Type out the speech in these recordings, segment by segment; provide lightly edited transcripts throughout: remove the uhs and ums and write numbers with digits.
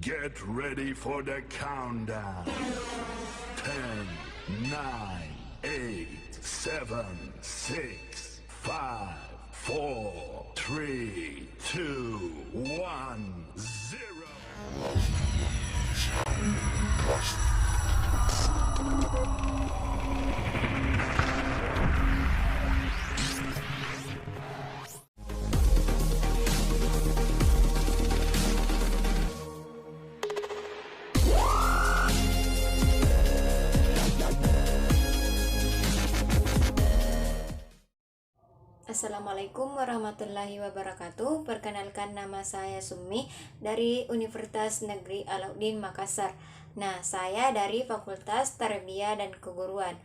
Get ready for the countdown. 10, 9, 8, 7, 6, 5, 4, 3, 2, 1, 0. Assalamualaikum warahmatullahi wabarakatuh. Perkenalkan, nama saya Sumi dari Universitas Negeri Alauddin Makassar. Nah, saya dari Fakultas Tarbiyah dan Keguruan.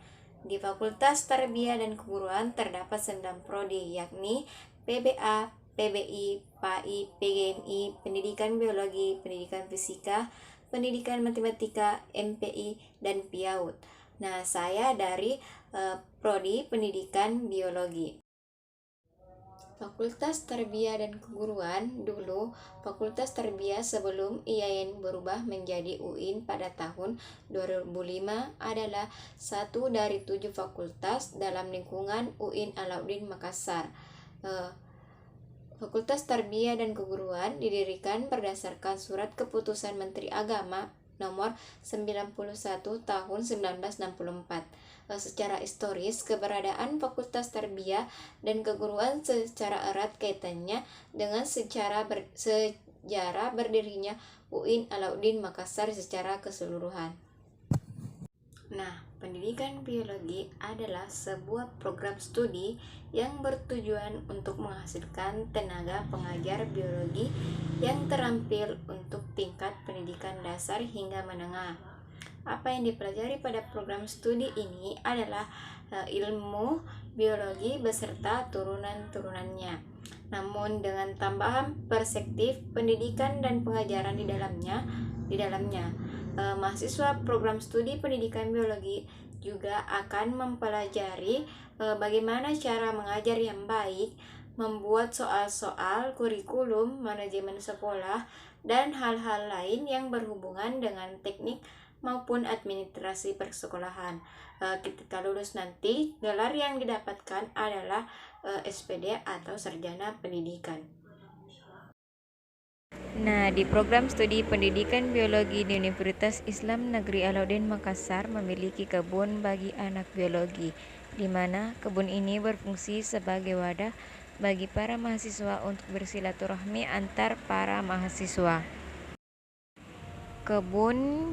Di Fakultas Tarbiyah dan Keguruan terdapat 9 prodi, yakni PBA, PBI, PAI, PGMI, Pendidikan Biologi, Pendidikan Fisika, Pendidikan Matematika, MPI, dan PIAUD. Nah, saya dari prodi Pendidikan Biologi. Fakultas Tarbiyah dan Keguruan dulu Fakultas Tarbiyah sebelum IAIN berubah menjadi UIN pada tahun 2005 adalah satu dari 7 fakultas dalam lingkungan UIN Alauddin Makassar. Fakultas Tarbiyah dan Keguruan didirikan berdasarkan Surat Keputusan Menteri Agama Nomor 91 Tahun 1964. Secara historis, keberadaan Fakultas Tarbiyah dan Keguruan secara erat kaitannya dengan sejarah berdirinya UIN Alauddin Makassar secara keseluruhan. Nah, pendidikan biologi adalah sebuah program studi yang bertujuan untuk menghasilkan tenaga pengajar biologi yang terampil untuk tingkat pendidikan dasar hingga menengah. Apa yang dipelajari pada program studi ini adalah ilmu biologi beserta turunan-turunannya. Namun dengan tambahan perspektif pendidikan dan pengajaran di dalamnya, mahasiswa program studi pendidikan biologi juga akan mempelajari bagaimana cara mengajar yang baik, membuat soal-soal kurikulum, manajemen sekolah, dan hal-hal lain yang berhubungan dengan teknik maupun administrasi persekolahan. Ketika lulus nanti, gelar yang didapatkan adalah SPD atau Sarjana Pendidikan. Nah, di program studi pendidikan biologi di Universitas Islam Negeri Alauddin Makassar memiliki kebun bagi anak biologi, di mana kebun ini berfungsi sebagai wadah bagi para mahasiswa untuk bersilaturahmi antar para mahasiswa. Kebun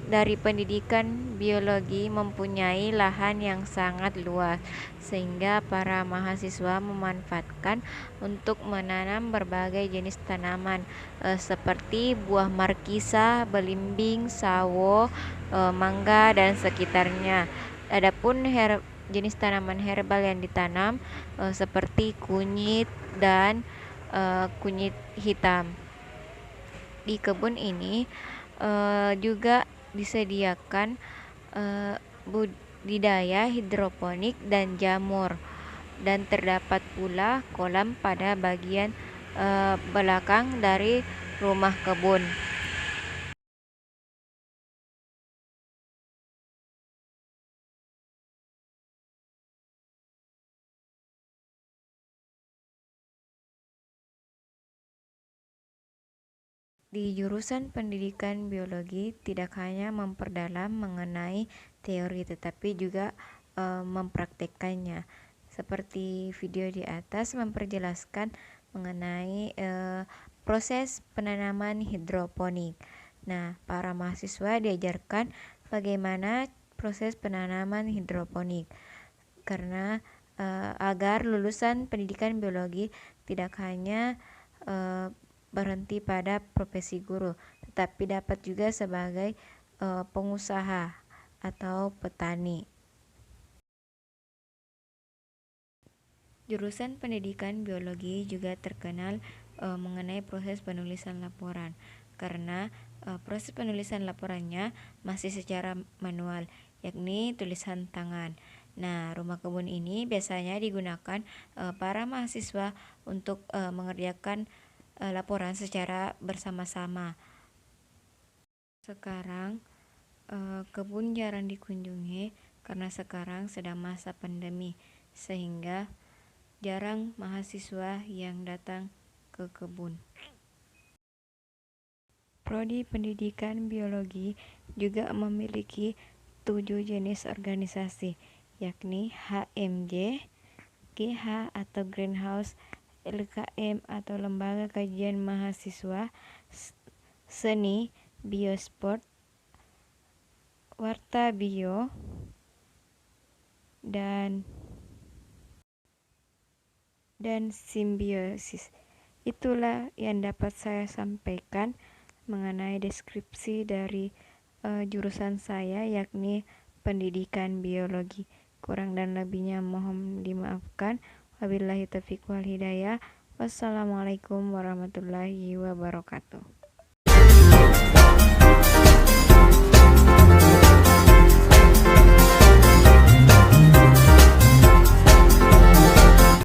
dari pendidikan biologi mempunyai lahan yang sangat luas, sehingga para mahasiswa memanfaatkan untuk menanam berbagai jenis tanaman seperti buah markisa, belimbing, sawo, mangga, dan sekitarnya. Adapun jenis tanaman herbal yang ditanam seperti kunyit dan kunyit hitam. Di kebun ini juga disediakan budidaya hidroponik dan jamur, dan terdapat pula kolam pada bagian belakang dari rumah kebun. Di jurusan pendidikan biologi tidak hanya memperdalam mengenai teori tetapi juga mempraktekkannya. Seperti video di atas memperjelaskan mengenai proses penanaman hidroponik. Nah, para mahasiswa diajarkan bagaimana proses penanaman hidroponik, karena agar lulusan pendidikan biologi tidak hanya berhenti pada profesi guru, tetapi dapat juga sebagai pengusaha atau petani. Jurusan pendidikan biologi juga terkenal mengenai proses penulisan laporan, karena proses penulisan laporannya masih secara manual, yakni tulisan tangan. Nah, rumah kebun ini biasanya digunakan para mahasiswa untuk mengerjakan laporan secara bersama-sama. Sekarang kebun jarang dikunjungi karena sekarang sedang masa pandemi, sehingga jarang mahasiswa yang datang ke kebun. Prodi Pendidikan Biologi juga memiliki 7 jenis organisasi, yakni HMJ, GH atau Greenhouse, LKM atau Lembaga Kajian Mahasiswa, Seni, Biosport, Warta Bio, dan simbiosis. Itulah yang dapat saya sampaikan mengenai deskripsi dari jurusan saya, yakni Pendidikan Biologi. Kurang dan lebihnya mohon dimaafkan. Wabillahi taufiq wal hidayah. Wassalamualaikum warahmatullahi wabarakatuh.